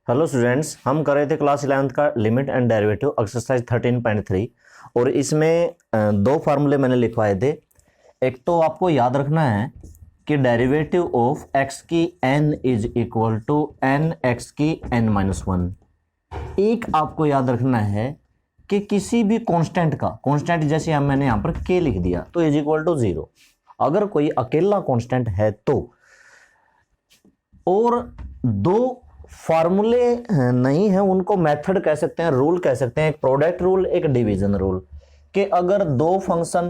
Hello students, हम कर रहे थे क्लास 11th का लिमिट एंड डेरिवेटिव एक्सरसाइज 13.3 और इसमें दो फार्मूले मैंने लिखवाए थे। एक तो आपको याद रखना है कि डेरिवेटिव ऑफ x की n is equal to n x की n माइनस वन। एक आपको याद रखना है कि किसी भी कांस्टेंट का कांस्टेंट जैसे मैंने यहाँ पर k लिख दिया तो इज इक्वल टू 0। अगर कोई अकेला कांस्टेंट है तो, और दो फार्मूले नहीं है उनको मेथड कह सकते हैं, रूल कह सकते हैं। एक प्रोडक्ट रूल, एक डिवीजन रूल। कि अगर दो फंक्शन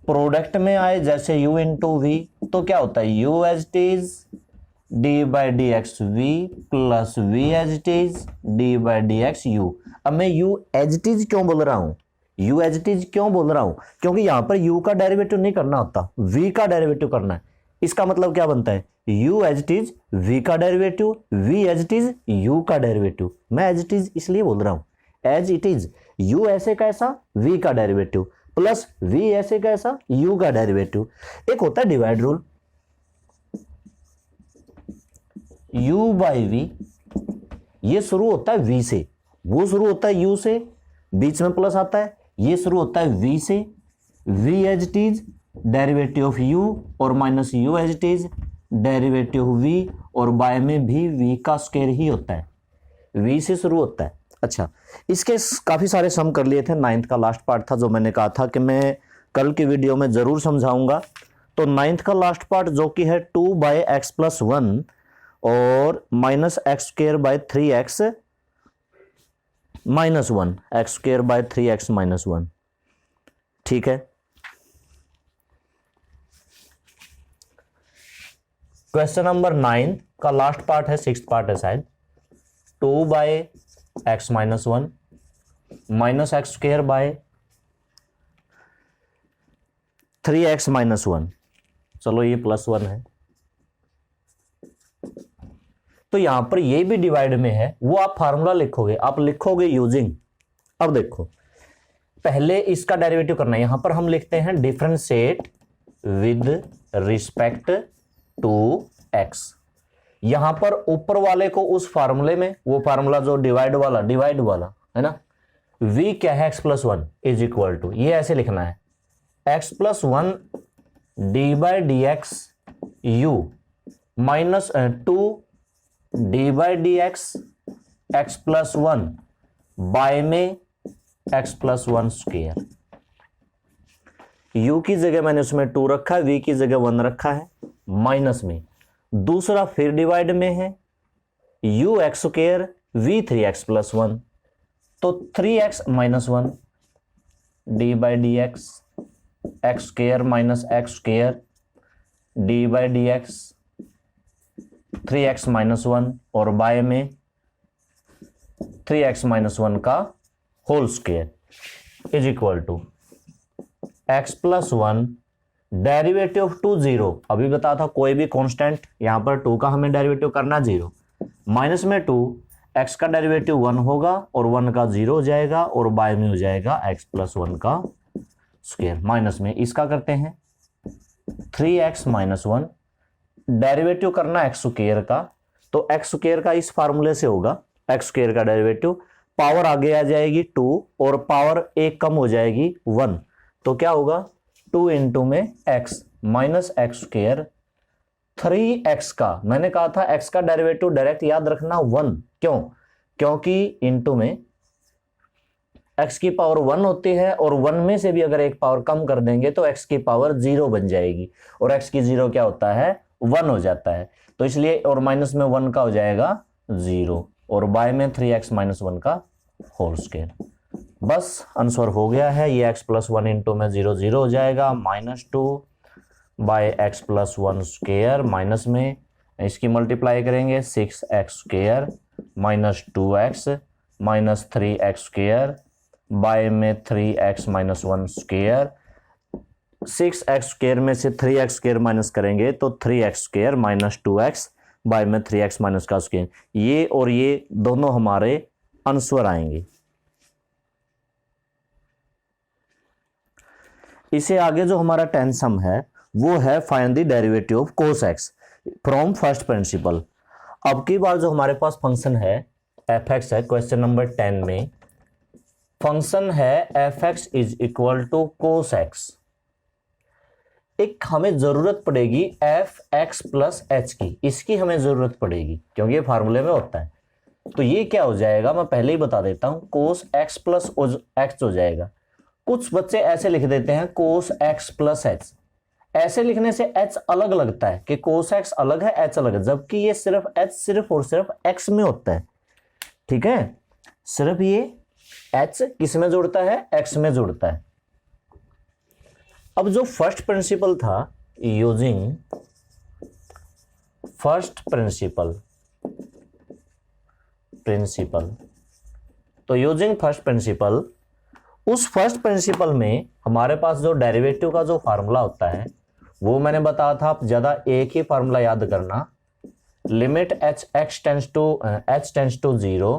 प्रोडक्ट में आए जैसे u इंटू वी तो क्या होता है u as it is d by D x v plus v as it is d by D x u. अब मैं u एज इट इज क्यों बोल रहा हूं, u एज इट इज क्यों बोल रहा हूं? क्योंकि यहां पर u का डेरिवेटिव नहीं करना होता, v का डेरिवेटिव करना है। इसका मतलब क्या बनता है u as it is v का derivative, v as it is u का डेरिवेटिव। मैं एज इट इज इसलिए बोल रहा हूं, एज इट इज u ऐसे कैसा v का डेरिवेटिव प्लस v ऐसे कैसा u का डेरिवेटिव। एक होता है divide rule, u by v, ये शुरू होता है v से, वो शुरू होता है u से, बीच में प्लस आता है। ये शुरू होता है v से, v as it is derivative of u और minus u as it is derivative of v, और बाय में भी v का स्क्वायर ही होता है, v से शुरू होता है। अच्छा, इसके काफी सारे सम कर लिए थे। 9th का लास्ट पार्ट था जो मैंने कहा था कि मैं कल की वीडियो में जरूर समझाऊंगा। तो 9th का लास्ट पार्ट जो कि है 2 बाई एक्स प्लस 1 और minus x square by 3x minus 1, x square by 3x minus 1। ठीक है, क्वेश्चन नंबर 9 का लास्ट पार्ट है, 6th पार्ट है शायद। 2 by x minus 1 minus x square by 3x minus 1। चलो ये प्लस 1 है, तो यहां पर ये भी डिवाइड में है, वो आप फार्मूला लिखोगे, आप लिखोगे यूजिंग। अब देखो, पहले इसका डेरिवेटिव करना है। यहां पर हम लिखते हैं differentiate with respect to x। यहां पर ऊपर वाले को उस फार्मूले में, वो फार्मूला जो डिवाइड वाला है ना, v क्या है x plus 1 is equal to, ये ऐसे लिखना है x plus 1 d by D x u minus 2 d by D x x plus 1 by में x प्लस 1 स्क्वायर। u की जगह मैंने उसमें 2 रखा है, v की जगह 1 रखा है, माइनस में दूसरा फिर डिवाइड में है u x square v 3x plus 1, तो 3x minus 1 d by D x x square minus x square d by D x 3x minus 1 और बाय में 3x माइनस 1 का whole square is equal to x plus 1 derivative of 2 0। अभी बता था कोई भी constant, यहां पर 2 का हमें डेरिवेटिव करना 0, माइनस में 2 x का डेरिवेटिव 1 होगा और 1 का 0 हो जाएगा और बाय में हो जाएगा x प्लस 1 का स्क्वायर। माइनस में इसका करते हैं 3x माइनस 1, डेरिवेटिव करना x स्क्वायर का, तो x स्क्वायर का इस फार्मूले से होगा x स्क्वायर का डेरिवेटिव, पावर आगे आ जाएगी 2 और पावर एक कम हो जाएगी 1, तो क्या होगा 2 इंटू में x minus x square 3x का, मैंने कहा था x का डेरिवेटिव डायरेक्ट याद रखना 1, क्यों? क्योंकि इंटू में x की पावर 1 होती है और 1 में से भी अगर एक पावर कम कर देंगे तो x की पावर 0 बन जाएगी, और x की 0 क्या होता है 1 हो जाता है, तो इसलिए और माइनस में 1 का हो जाएगा 0 और बाय में 3x माइनस 1 का होल स्क्वायर। बस आंसर हो गया है। ये x प्लस 1 इंटू में 0 0 हो जाएगा, minus 2 by x plus 1 square, minus में इसकी मल्टीप्लाई करेंगे 6x square minus 2x minus 3x square by में 3x minus 1 square. 6x square में से 3x स्क्वायर माइनस करेंगे तो 3x square minus 2x bye में 3x माइनस का स्क्वायर। ये और ये दोनों हमारे आंसर आएंगे। इसे आगे जो हमारा 10th सम है वो है find the derivative of cos x from first principle. अब की बार जो हमारे पास फंक्शन है एफ एक्स है क्वेश्चन नंबर 10 में, फंक्शन है F x is equal to cos x. एक हमें जरूरत पड़ेगी एफ एक्स प्लस एच की, इसकी हमें जरूरत पड़ेगी क्योंकि ये फार्मूले में होता है। तो ये क्या हो जाएगा, मैं पहले ही बता देता हूं, कोस एक्स प्लस एक्स हो जाएगा। कुछ बच्चे ऐसे लिख देते हैं कोस एक्स प्लस एच, ऐसे लिखने से एच अलग लगता है कि कोस एक्स अलग है एच अलग है, जबकि ये सिर्फ एच सिर्फ और सिर्फ एक्स में होता है। ठीक है, सिर्फ ये एच किस में जुड़ता है, एक्स में जुड़ता है। अब जो फर्स्ट प्रिंसिपल था, यूजिंग फर्स्ट प्रिंसिपल, तो यूजिंग फर्स्ट प्रिंसिपल, उस फर्स्ट प्रिंसिपल में हमारे पास जो डेरिवेटिव का जो फार्मूला होता है वो मैंने बताया था, आप ज्यादा एक ही फार्मूला याद करना, limit H tends to 0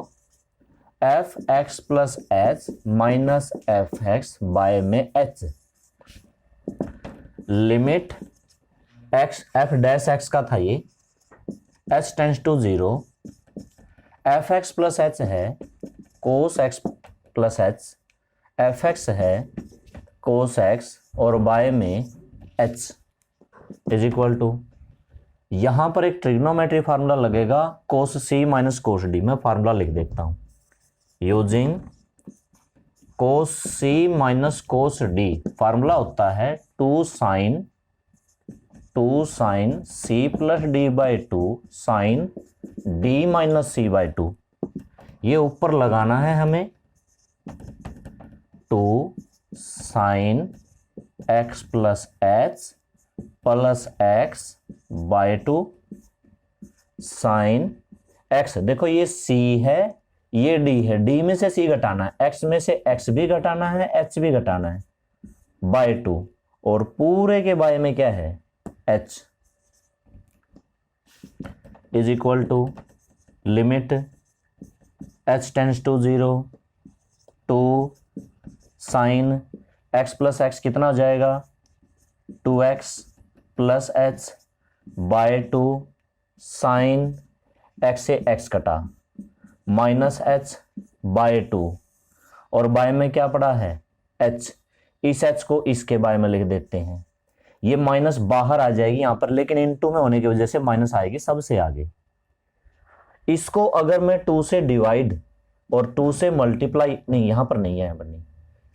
F x plus H minus F x by में H. Limit X F dash X का था ये, H tends to 0, F x plus H है cos X plus H, F x है cos X और by में H is equal to, यहां पर एक ट्रिग्नोमेट्री फार्मूला लगेगा cos C minus cos D. मैं फार्मूला लिख देता हूं, यूजिंग कोस C minus cos d, formula होता है 2 sine C plus D by 2 sine D minus C by 2। ये ऊपर लगाना है हमें 2 sine x plus h plus x by 2 sine x. देखो ये सी है ये डी है, डी में से सी घटाना है, एक्स में से एक्स भी घटाना है, एच भी घटाना है, बाय 2 और पूरे के बाय में क्या है h is equal to limit H tends to 0 2 sine x plus x कितना हो जाएगा 2x plus h by 2 sine x से एक्स कटा माइनस एच बाय 2 और बाय में क्या पड़ा है एच, इस एच को इसके बाय में लिख देते हैं। ये माइनस बाहर आ जाएगी यहां पर, लेकिन इनटू में होने की वजह से माइनस आएगी सबसे आगे। इसको अगर मैं 2 से डिवाइड और 2 से मल्टीप्लाई, नहीं यहां पर नहीं है, यहाँ पर नहीं,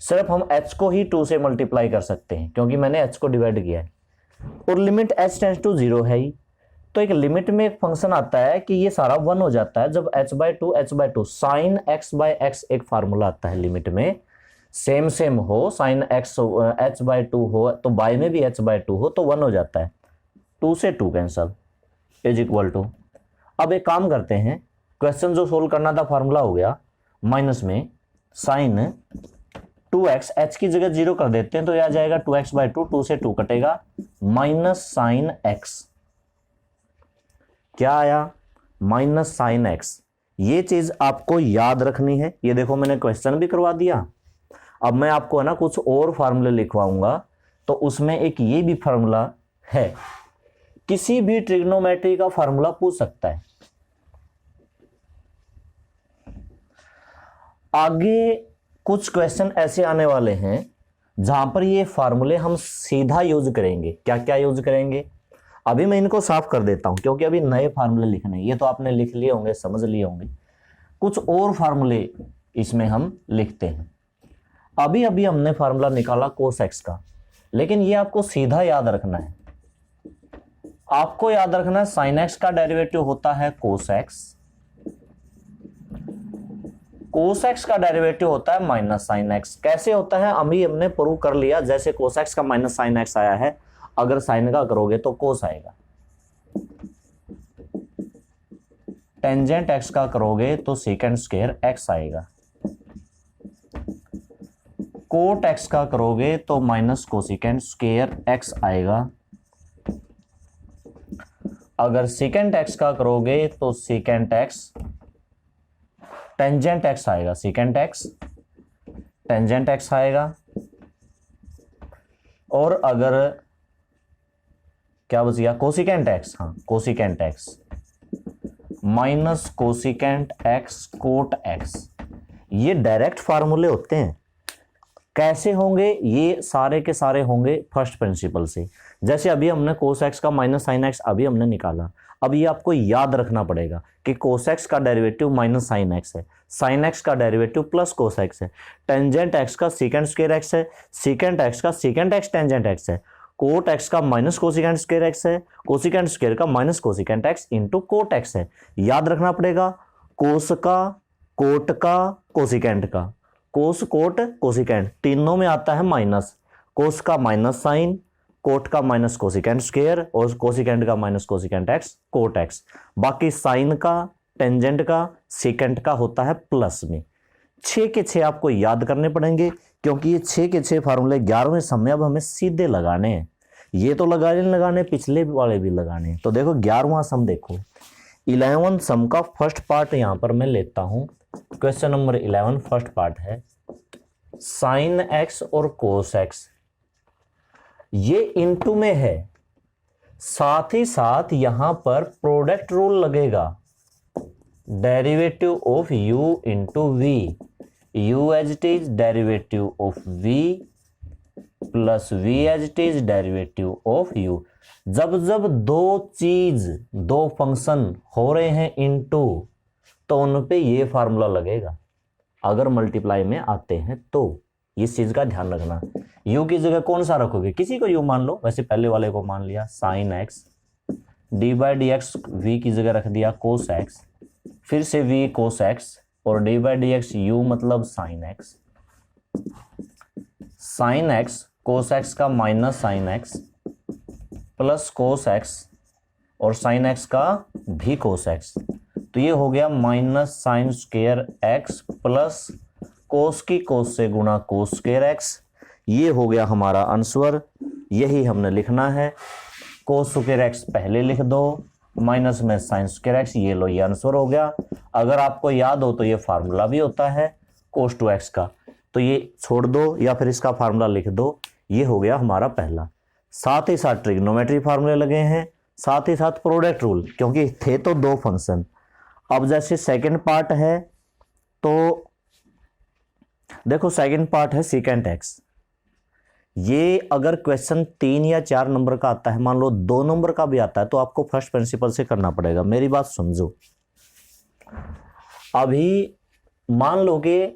सिर्फ हम h को ही 2 से मल्टीप्लाई कर सकते हैं क्योंकि मैंने h को डिवाइड किया है और लिमिट h टेंस टू 0 है ही। तो एक लिमिट में एक फंक्शन आता है कि ये सारा 1 हो जाता है जब h by 2 sine x by x एक फार्मूला आता है लिमिट में, सेम हो, साइन x h बाई 2 हो तो बाय में भी h बाई 2 हो तो 1 हो जाता है, 2 से 2 कैंसल इज इक्वल टू। अब एक काम करते हैं, क्वेश्चन जो सोल्व करना था फार्मूला हो गया, माइनस में साइन 2x h की जगह 0 कर देते हैं तो यह आ जाएगा 2x बाई 2, 2 से 2 कटेगा, माइनस साइन x। क्या आया माइनस साइन x। ये चीज आपको याद रखनी है। ये देखो मैंने क्वेश्चन भी करवा दिया, अब मैं आपको है ना कुछ और फार्मूले लिखवाऊंगा तो उसमें एक ये भी फार्मूला है, किसी भी ट्रिग्नोमेट्री का फार्मूला पूछ सकता है। आगे कुछ क्वेश्चन ऐसे आने वाले हैं जहां पर ये फार्मूले हम सीधा यूज करेंगे। क्या क्या यूज करेंगे, अभी मैं इनको साफ कर देता हूं क्योंकि अभी नए फार्मूले लिखने, ये तो आपने लिख लिए होंगे, समझ लिए होंगे, कुछ और फार्मूले इसमें हम लिखते हैं। अभी अभी हमने फार्मूला निकाला कोस एक्स का, लेकिन ये आपको सीधा याद रखना है। आपको याद रखना है साइन एक्स का डेरिवेटिव होता है कोस एक्स, कोस एक्स का डेरिवेटिव होता है माइनस साइन एक्स। कैसे होता है अभी हमने प्रूव कर लिया, जैसे कोस एक्स का माइनस साइन एक्स आया है, अगर साइन का करोगे तो कोस आएगा, टेंजेंट एक्स का करोगे तो सेकेंड स्क्वायर एक्स आएगा, कोट एक्स का करोगे तो माइनस कोसेकेंड स्क्वायर एक्स आएगा, अगर सेकेंड एक्स का करोगे तो सेकेंड एक्स टेंजेंट एक्स आएगा, सेकेंड एक्स टेंजेंट एक्स आएगा, और अगर क्या बच गया कोसिकेंट एक्स, हाँ cosecant x, minus cosecant x cot x. ये डायरेक्ट फार्मूले होते हैं। कैसे होंगे? ये सारे के सारे होंगे फर्स्ट प्रिंसिपल से। जैसे अभी हमने कोस एक्स का माइनस साइन एक्स अभी हमने निकाला। अब ये आपको याद रखना पड़ेगा कि कोस एक्स का डेरिवेटिव माइनस साइन एक्स है, साइन एक्स का डेरिवेटिव प्लस कोस एक्स है, टेंजेंट एक्स का सीकेंट स्क्वायर एक्स है, सीकेंट एक्स का सीकेंट एक्स टेंजेंट एक्स है, कोट एक्स का माइनस कोसिकेंट स्क्वायर एक्स है, कोसिकेंट स्क्वायर का minus cosecant x into cot x है। याद रखना पड़ेगा कोस का, कोट का, कोसिकेंट का। कोस कोट कोसिकेंट तीनों में आता है माइनस। कोस का माइनस साइन, कोट का माइनस कोसिकेंट स्क्वायर और कोसिकेंट का minus cosecant x cot x. बाकी साइन का, टेंजेंट का, सेकेंट का होता है प्लस में। 6 के 6 आपको याद करने पड़ेंगे क्योंकि ये 6 के 6 फार्मूले 11वें सम में अब हमें सीधे लगाने हैं। ये तो लगाने पिछले वाले भी लगाने। तो देखो 11वां सम देखो, 11 सम का फर्स्ट पार्ट यहां पर मैं लेता हूं। क्वेश्चन नंबर 11 फर्स्ट पार्ट है साइन एक्स और कोस एक्स, ये इनटू में है, साथ ही साथ यहां पर प्रोडक्ट रूल लगेगा, derivative of u into v, u as it is derivative of v plus v as it is derivative of u। जब जब दो फंक्शन हो रहे हैं इनटू तो उन पे ये फार्मूला लगेगा। अगर मल्टीप्लाई में आते हैं तो इस चीज का ध्यान रखना। u की जगह कौन सा रखोगे? किसी को u मान लो, वैसे पहले वाले को मान लिया sine X, D by D x V की जगह रख दिया कोस एक्स, फिर से v कोस एक्स और D by D x U मतलब sine X. Sine X cos X का minus sine x plus cos X और साइन एक्स का भी कोस एक्स, तो ये हो गया minus sine square X plus cos की कोस से गुणा कोस स्क्वायर एक्स। ये हो गया हमारा आंसर, यही हमने लिखना है। कोस स्क्वायर एक्स पहले लिख दो, माइनस में साइन स्क्वायर एक्स, ये लो ये आंसर हो गया। अगर आपको याद हो तो ये फार्मूला भी होता है कोस टू एक्स का, तो ये छोड़ दो या फिर इसका फार्मूला लिख दो। ये हो गया हमारा पहला। साथ ही साथ ट्रिग्नोमेट्री फार्मूले लगे हैं, साथ ही साथ प्रोडक्ट रूल, क्योंकि थे तो दो फंक्शन। अब जैसे सेकंड पार्ट है तो देखो सेकंड पार्ट है सीकेंट एक्स। ये अगर क्वेश्चन 3 या 4 नंबर का आता है, मान लो 2 नंबर का भी आता है, तो आपको फर्स्ट प्रिंसिपल से करना पड़ेगा। मेरी बात समझो। अभी मान लो कि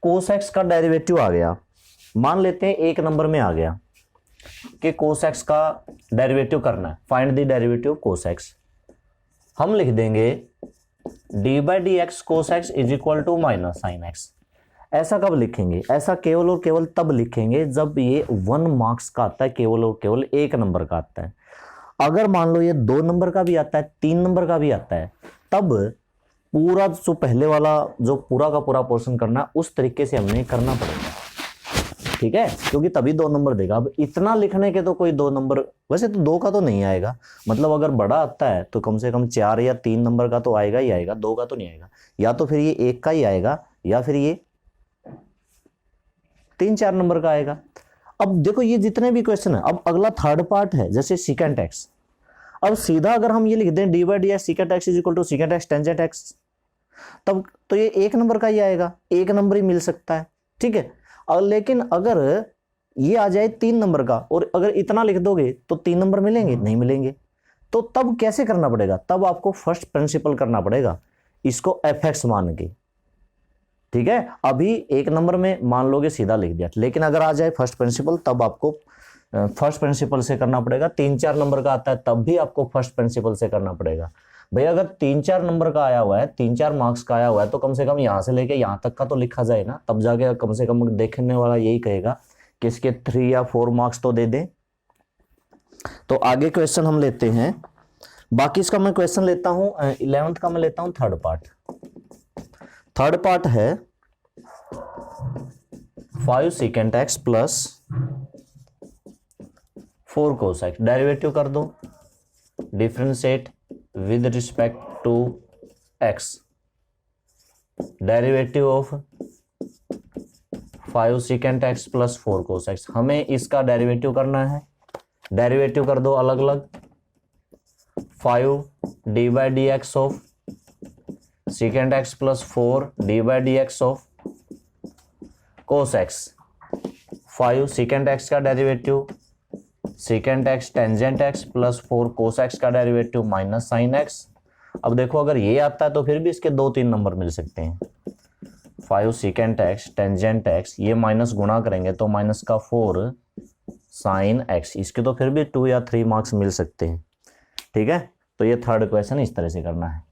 कोस एक्स का डेरिवेटिव आ गया, मान लेते हैं 1 नंबर में आ गया कि कोस एक्स का डेरिवेटिव करना है, find the derivative cos x. हम लिख देंगे d by D x cos x is equal to minus sine x. ऐसा कब लिखेंगे? ऐसा केवल और केवल तब लिखेंगे जब ये 1 मार्क्स का आता है, केवल और केवल 1 नंबर का आता है। अगर मान लो ये 2 नंबर का भी आता है, 3 नंबर का भी आता है, तब पूरा जो पहले वाला जो पूरा का पूरा पोर्शन करना उस तरीके से हमने करना पड़ेगा, ठीक है? क्योंकि तभी 2 नंबर देगा। अब इतना लिखने के तो कोई 2 नंबर, वैसे तो 2 का तो नहीं आएगा, मतलब अगर बड़ा आता है तो कम से कम 4 या 3 नंबर का तो आएगा ही आएगा, 2 का तो नहीं आएगा। या तो फिर ये 1 का ही आएगा या फिर ये 3-4 नंबर का आएगा। अब देखो ये जितने भी क्वेश्चन है, अब अगला थर्ड पार्ट है जैसे सीकेंट एक्स। अब सीधा अगर हम ये लिख दें d by D x secant x is equal to secant x tangent x, तब तो ये 1 नंबर का ही आएगा, 1 नंबर ही मिल सकता है, ठीक है? और लेकिन अगर ये आ जाए 3 नंबर का और अगर इतना लिख दोगे तो 3 नंबर मिलेंगे? नहीं मिलेंगे। तो तब कैसे करना पड़ेगा? तब आपको फर्स्ट प्रिंसिपल करना पड़ेगा, इसको एफ एक्स मान के, ठीक है? अभी 1 नंबर में मान लोगे सीधा लिख दिया, लेकिन अगर आ जाए फर्स्ट प्रिंसिपल तब आपको फर्स्ट प्रिंसिपल से करना पड़ेगा। 3-4 नंबर का आता है तब भी आपको फर्स्ट प्रिंसिपल से करना पड़ेगा। भाई अगर 3-4 नंबर का आया हुआ है, 3-4 मार्क्स का आया हुआ है, तो कम से कम यहां से लेके यहां तक का तो लिखा जाए ना, तब जाके कम से कम देखने वाला यही कहेगा कि इसके 3 या 4 मार्क्स तो दे दें। तो आगे क्वेश्चन हम लेते हैं। बाकी इसका मैं क्वेश्चन लेता हूं 11th का, मैं लेता हूं थर्ड पार्ट। थर्ड पार्ट है 5 secant x plus 4 cos x. Derivative कर दो, differentiate with respect to x. Derivative of 5 secant x plus 4 cos x, हमें इसका डेरिवेटिव करना है। डेरिवेटिव कर दो अलग अलग, 5d/dx of secant x plus 4d/dx of cos x, 5 secant x का derivative secant x tangent x plus 4 cos x का डेरिवेटिव माइनस sin x। अब देखो अगर ये आता है तो फिर भी इसके 2-3 नंबर मिल सकते हैं। 5 secant x टेंजेंट x, ये माइनस गुणा करेंगे तो माइनस का 4 sin x, इसके तो फिर भी 2 या 3 मार्क्स मिल सकते हैं। ठीक है, तो ये थर्ड क्वेश्चन इस तरह से करना है।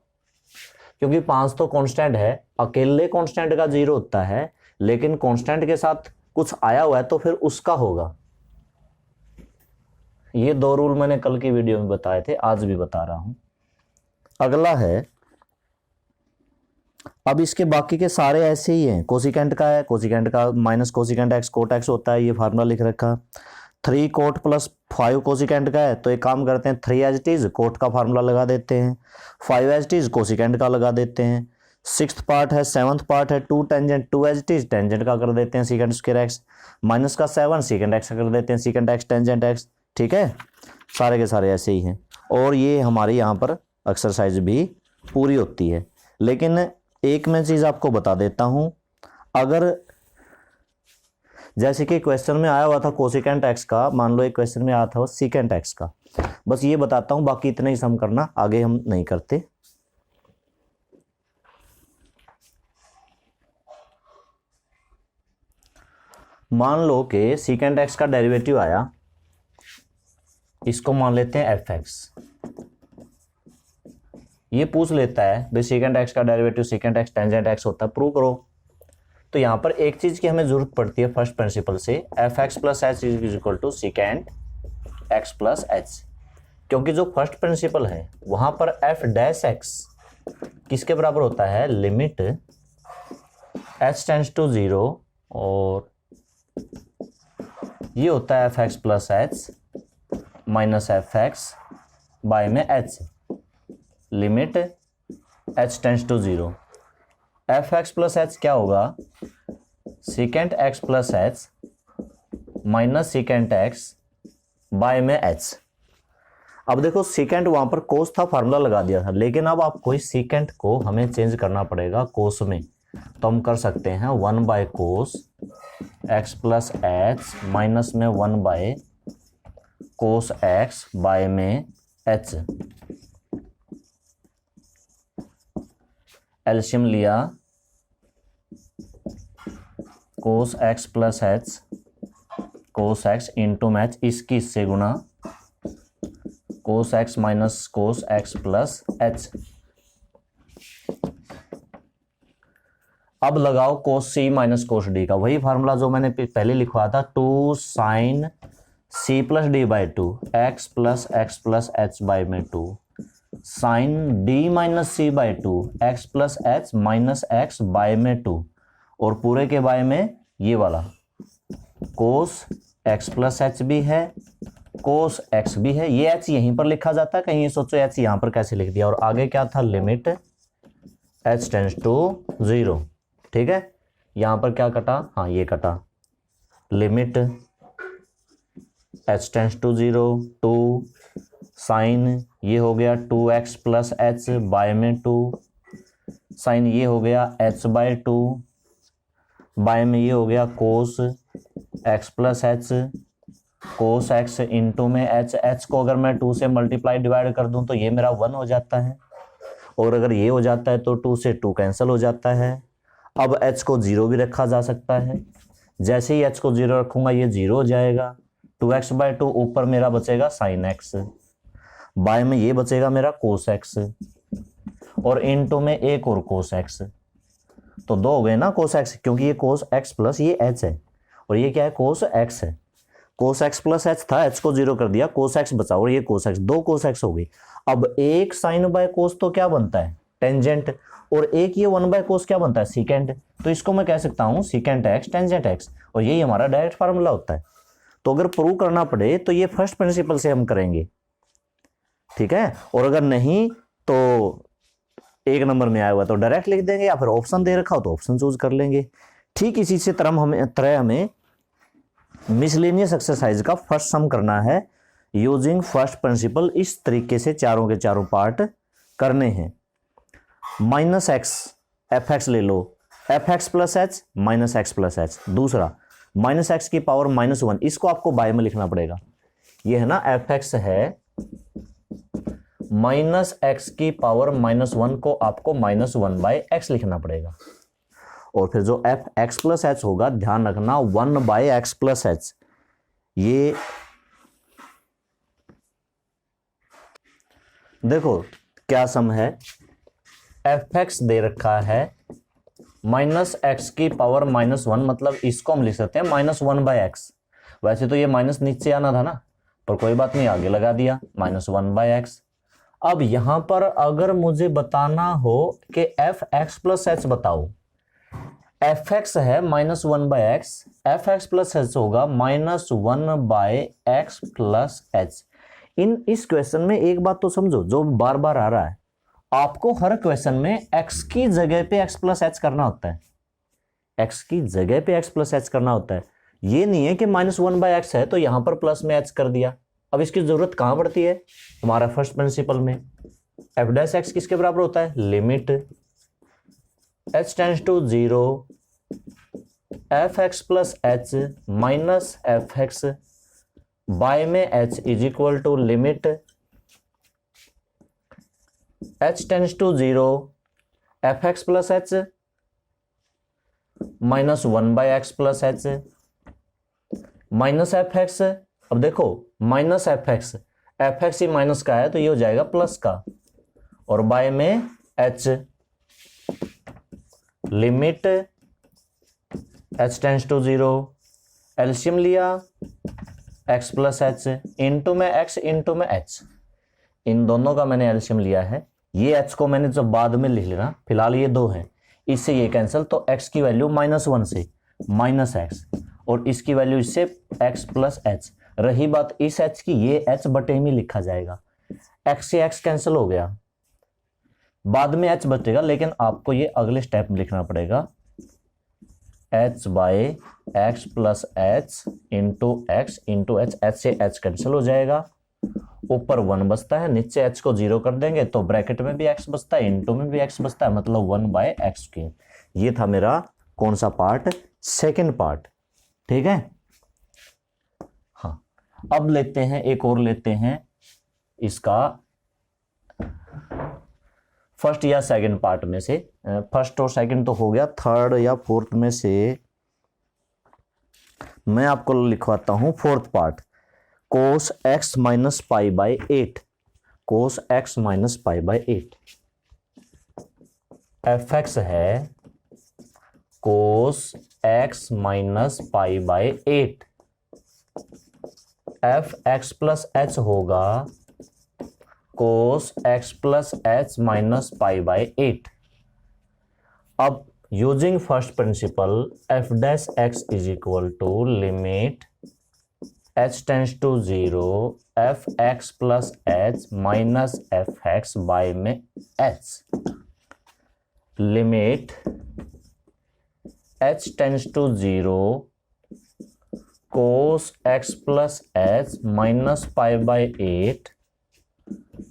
क्योंकि 5 तो कांस्टेंट है, अकेले कांस्टेंट का 0 होता है, लेकिन कांस्टेंट के साथ कुछ आया हुआ है तो फिर उसका होगा। ये 2 रूल मैंने कल की वीडियो में बताए थे, आज भी बता रहा हूं। अगला है, अब इसके बाकी के सारे ऐसे ही हैं। कोसिकेंट का है, कोसिकेंट का minus cosecant x cot x होता है, ये फार्मूला लिख रखा। 3 कोट प्लस 5 कोसिकेंट का है, तो एक काम करते हैं 3 एज इट इज कोट का फार्मूला लगा देते हैं, 5 एज इट इज कोसिकेंट का लगा देते हैं। 6th पार्ट है, 7th पार्ट है 2 tangent, 2 as it is tangent का कर देते हैं सेकंड स्क्वायर एक्स, माइनस का 7 सेकंड एक्स का कर देते हैं सेकंड एक्स टेंजेंट एक्स। ठीक है, सारे के सारे ऐसे ही हैं और ये हमारी यहाँ पर एक्सरसाइज भी पूरी होती है। लेकिन एक मैं चीज़ आपको बता देता हूँ, अगर जैसे कि क्वेश्चन में आया हुआ था कोसिकेंट एक्स का, मान लो एक क्वेश्चन में आया था सीकेंट एक्स का, बस ये बताता हूँ, बाकी इतना ही सम करना, आगे हम नहीं करते। मान लो कि सीकेंट एक्स का डेरिवेटिव आया, इसको मान लेते हैं एफ एक्स। ये पूछ लेता है भाई सेकंड एक्स का derivative second x tangent x होता है, प्रूव करो। तो यहाँ पर एक चीज की हमें जरूरत पड़ती है फर्स्ट प्रिंसिपल से, f x plus h is equal to second x plus h, क्योंकि जो फर्स्ट प्रिंसिपल है वहां पर एफ डैश एक्स किसके बराबर होता है, लिमिट एच टेंड्स टू 0 और ये होता है F x plus H minus F x by में H, limit H tends to 0। F x plus H क्या होगा, second X plus H minus second X by में एच। अब देखो सेकेंड वहां पर कोस था, फार्मूला लगा दिया था, लेकिन अब आपको इस सेकेंड को हमें चेंज करना पड़ेगा कोस में, तो हम कर सकते हैं 1 by cos X plus H minus में 1 बाय कोस एक्स बाय में एच। एलसीएम लिया, cos X plus H cos X into में एच, इसकी इससे गुना cos X minus cos X plus H. अब लगाओ कोस सी माइनस कोस डी का, वही फार्मूला जो मैंने पहले लिखवाया था, 2 sine C plus D by 2 x plus h by में 2 sine D minus C by 2 x plus H minus x by में 2 और पूरे के बाय में ये वाला कोस एक्स प्लस एच भी है, कोस एक्स भी है। ये एच यहीं पर लिखा जाता है, कहीं ये सोचो एच यहां पर कैसे लिख दिया, और आगे क्या था, लिमिट एच टेंड्स टू 0। ठीक है, यहां पर क्या कटा, हाँ ये कटा, limit H tends to 0 2 sine ये हो गया 2x प्लस एच बाय में 2 साइन ये हो गया h बाय 2 बाय में ये हो गया कोस x प्लस एच कोस x इंटू में h को अगर मैं 2 से मल्टीप्लाई डिवाइड कर दूं तो ये मेरा 1 हो जाता है, और अगर ये हो जाता है तो 2 से 2 कैंसिल हो जाता है। अब h को 0 भी रखा जा सकता है, जैसे ही h को 0 रखूंगा ये 0 हो जाएगा, 2x बाय 2 ऊपर मेरा बचेगा साइन x, बाय में ये बचेगा मेरा कोस x और इनटू में एक और कोस x, तो 2 हो गए ना कोस x, क्योंकि ये कोस x प्लस ये h है और ये क्या है कोस x है। कोस x प्लस h था, h को 0 कर दिया, कोस x बचा और ये कोस x, 2 कोस x हो गई। अब एक साइन बाय कोस तो क्या बनता है, टेंजेंट, और एक ये 1 बाय कोस क्या बनता है, सीकेंट। तो इसको मैं कह सकता हूं सीकेंट x टेंजेंट x, और यही हमारा डायरेक्ट फार्मूला होता है। तो अगर प्रूव करना पड़े तो ये फर्स्ट प्रिंसिपल से हम करेंगे, ठीक है, और अगर नहीं तो एक नंबर में आया हुआ तो डायरेक्ट लिख देंगे, या फिर ऑप्शन दे रखा हो तो ऑप्शन चूज कर लेंगे। ठीक इसी से तरह हमें मिसलेनियस एक्सरसाइज का फर्स्ट सम करना है, यूजिंग फर्स्ट प्रिंसिपल इस तरीके से चारों के चारों पार्ट करने हैं। माइनस एक्स एफ एक्स ले लो, F x plus H minus X plus H. दूसरा माइनस एक्स की पावर -1, इसको आपको बाय में लिखना पड़ेगा। ये है ना एफ एक्स है माइनस एक्स की पावर -1 को आपको -1/x लिखना पड़ेगा। और फिर जो एफ एक्स प्लस एच होगा, ध्यान रखना 1/x प्लस एच। ये देखो क्या सम है, एफ एक्स दे रखा है -x की पावर -1, मतलब इसको हम लिख सकते हैं -1/x। वैसे तो ये माइनस नीचे आना था ना, पर कोई बात नहीं, आगे लगा दिया -1/x। अब यहां पर अगर मुझे बताना हो कि एफ एक्स प्लस एच बताओ, एफ एक्स है -1/x, F x plus H होगा -1/x प्लस एच। इस क्वेश्चन में एक बात तो समझो, जो बार बार आ रहा है, आपको हर क्वेश्चन में x की जगह पे x प्लस एच करना होता है। x की जगह पे x प्लस एच करना होता है। ये नहीं है कि -1/x है तो यहां पर प्लस में h कर दिया। अब इसकी जरूरत कहां पड़ती है, हमारा फर्स्ट प्रिंसिपल में। एफ डैश एक्स किसके बराबर होता है, limit h tends to 0 F x plus H minus F x by में h is equal to limit h tends to 0 F x plus h -1/x plus H minus F x. अब देखो minus F x ही minus का है तो ये हो जाएगा प्लस का, और बाय में h limit h tends to 0, LCM लिया x प्लस एच, इंटू में x इंटू में h, इन दोनों का मैंने एलसीएम लिया है। ये h को मैंने जब बाद में लिख लेना, फिलहाल ये 2 है, इससे ये कैंसिल, तो x की वैल्यू -1 से -x, और इसकी वैल्यू इससे x प्लस एच। रही बात इस h की, ये h बटे में लिखा जाएगा, x से x कैंसिल हो गया, बाद में h बचेगा, लेकिन आपको ये अगले स्टेप में लिखना पड़ेगा, h/x plus h into x into h, h से h कैंसिल हो जाएगा, ऊपर 1 बचता है, नीचे h को 0 कर देंगे तो ब्रैकेट में भी x बचता है, इंटू में भी x बचता है, मतलब 1/x²। ये था मेरा कौन सा पार्ट, सेकंड पार्ट, ठीक है। हाँ, अब लेते हैं एक और, लेते हैं इसका फर्स्ट या सेकंड पार्ट में से। फर्स्ट और सेकंड तो हो गया, थर्ड या फोर्थ में से मैं आपको लिखवाता हूं fourth part. cos x minus π/8, cos x minus π/8 F x है cos x minus π/8, F x plus H होगा cos x plus H minus π/8। अब using first principle F dash X is equal to limit h tends to 0 F x plus H minus F x by में h, limit h tends to 0 cos x plus H minus π/8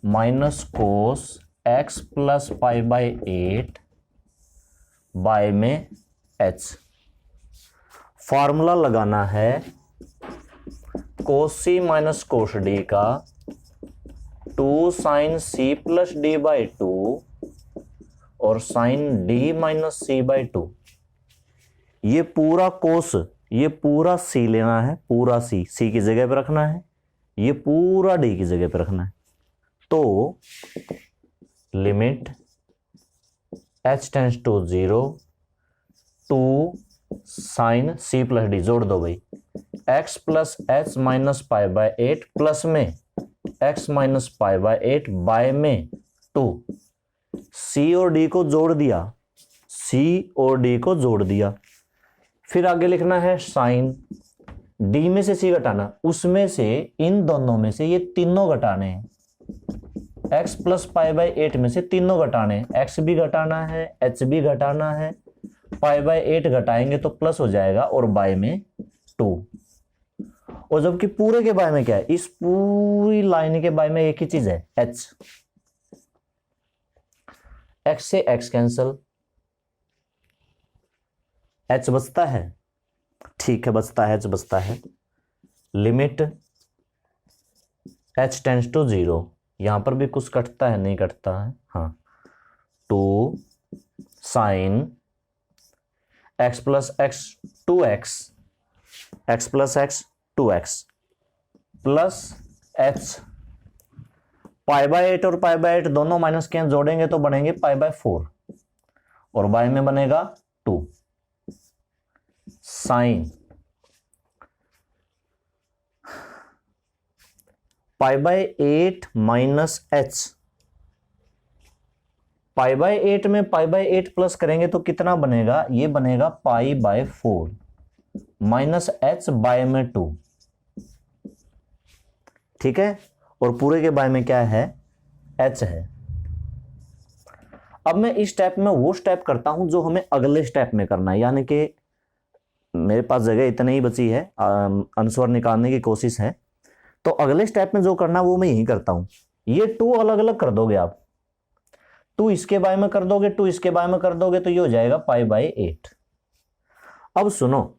minus cos x plus π/8 by में h। Formula लगाना है cos c minus cos d का 2 sin c plus d/2 और sin d minus c/2। ये पूरा cos, ये पूरा c लेना है, पूरा c की जगह पे रखना है, ये पूरा d की जगह पे रखना है। तो limit h tends to 0 2 sin c plus d, जोड़ दो भाई, x plus H minus π/8 plus में x माइनस π/8 बाय में 2, c और d को जोड़ दिया, c और d को जोड़ दिया। फिर आगे लिखना है साइन, d में से c घटाना, उसमें से इन दोनों में से ये तीनों घटाने हैं, x प्लस π/8 में से तीनों घटाने हैं, x भी घटाना है, h भी घटाना है, π/8 घटाएंगे तो प्लस हो जाएगा और बाय में 2, और जबकि पूरे के बाय में क्या है, इस पूरी लाइन के बाय में एक ही चीज है, h। x से x कैंसल, h बचता है, ठीक है बचता है, h बचता है। लिमिट h टेंड्स टू 0, यहां पर भी कुछ कटता है, नहीं कटता है, हाँ, two sine x plus x 2x, x plus x 2x plus h, pi by 8 और पाई बाय 8 दोनों माइनस के जोड़ेंगे तो बनेंगे पाई बाय 4 और बाय में बनेगा 2 sine pi by 8 minus h। Pi by 8 में पाई बाय 8 प्लस करेंगे तो कितना बनेगा, ये बनेगा pi by 4 minus h by में 2, ठीक है। और पूरे के बाय में क्या है, h है। अब मैं इस स्टेप में वो स्टेप करता हूं जो हमें अगले स्टेप में करना है, यानी कि मेरे पास जगह इतनी ही बची है, आंसर निकालने की कोशिश है, तो अगले स्टेप में जो करना वो मैं यही करता हूं। ये 2 अलग अलग कर दोगे आप, 2 इसके बाय में कर दोगे, 2 इसके बाय में कर दोगे तो ये हो जाएगा पाई बाय 8। अब सुनो,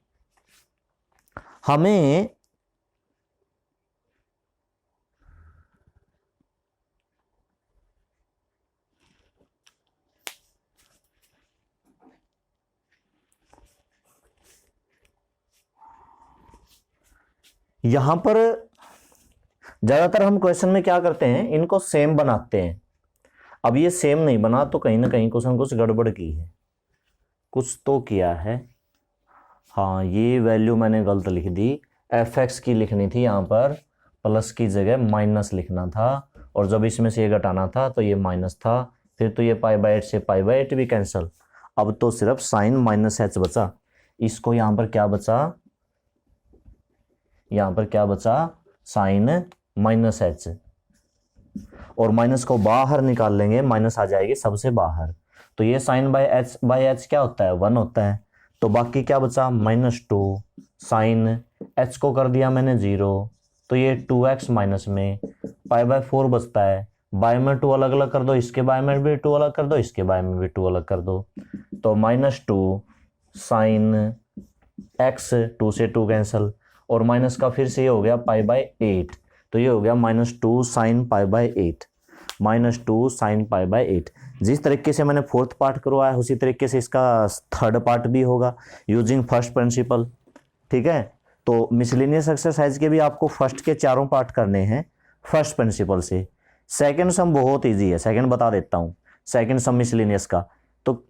हमें यहां पर ज्यादातर हम क्वेश्चन में क्या करते हैं, इनको सेम बनाते हैं। अब ये सेम नहीं बना तो कहीं ना कहीं कुछ गड़बड़ की है, कुछ तो किया है। हाँ, ये वैल्यू मैंने गलत लिख दी, fx की लिखनी थी, यहाँ पर प्लस की जगह माइनस लिखना था, और जब इसमें से ये घटाना था तो ये माइनस था, फिर तो ये पाई बाय 8 से पाई बाय 8 भी कैंसिल, अब तो सिर्फ साइन माइनस h बचा। इसको यहाँ पर क्या बचा, यहाँ पर क्या बचा, साइन माइनस h, और माइनस को बाहर निकाल लेंगे, माइनस आ जाएगी सबसे बाहर, तो ये साइन बाय h क्या होता है, 1 होता है। तो बाकी क्या बचा, -2 साइन h को कर दिया मैंने 0, तो ये 2x माइनस में पाई बाय 4 बचता है। बाय में 2 अलग अलग कर दो, इसके बाय में भी 2 अलग कर दो, इसके बाय में भी 2 अलग कर दो, तो -2 साइन x, 2 से 2 कैंसिल, और माइनस का फिर से ये हो गया पाई बाय 8, तो ये हो गया -2 sine pi by 8, -2 sine pi by 8। जिस तरीके से मैंने फोर्थ पार्ट करवाया उसी तरीके से इसका थर्ड पार्ट भी होगा यूजिंग फर्स्ट प्रिंसिपल, ठीक है। तो मिसलेनियस एक्सरसाइज के भी आपको फर्स्ट के चारों पार्ट करने हैं फर्स्ट प्रिंसिपल से। सेकंड सम बहुत इजी है, सेकंड बता देता हूं, सेकंड सम मिसलेनियस का, तो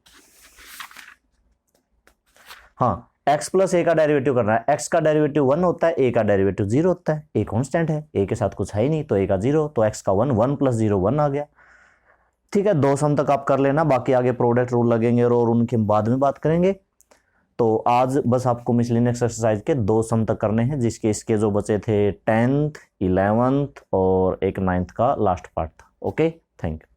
हाँ, x प्लस a का डेरिवेटिव करना है, x का डेरिवेटिव 1 होता है, a का डेरिवेटिव 0 होता है, a कांस्टेंट है, a के साथ कुछ है ही नहीं, तो a का 0, तो x का 1, 1 प्लस 0 1 आ गया, ठीक है। 2 सम तक आप कर लेना, बाकी आगे प्रोडक्ट रूल लगेंगे और उनके बाद में बात करेंगे। तो आज बस आपको मिसलेनियस एक्सरसाइज के 2 सम तक करने हैं, जिसके इसके जो बचे थे 10th 11th और एक 9th का लास्ट पार्ट था। Okay, thank you.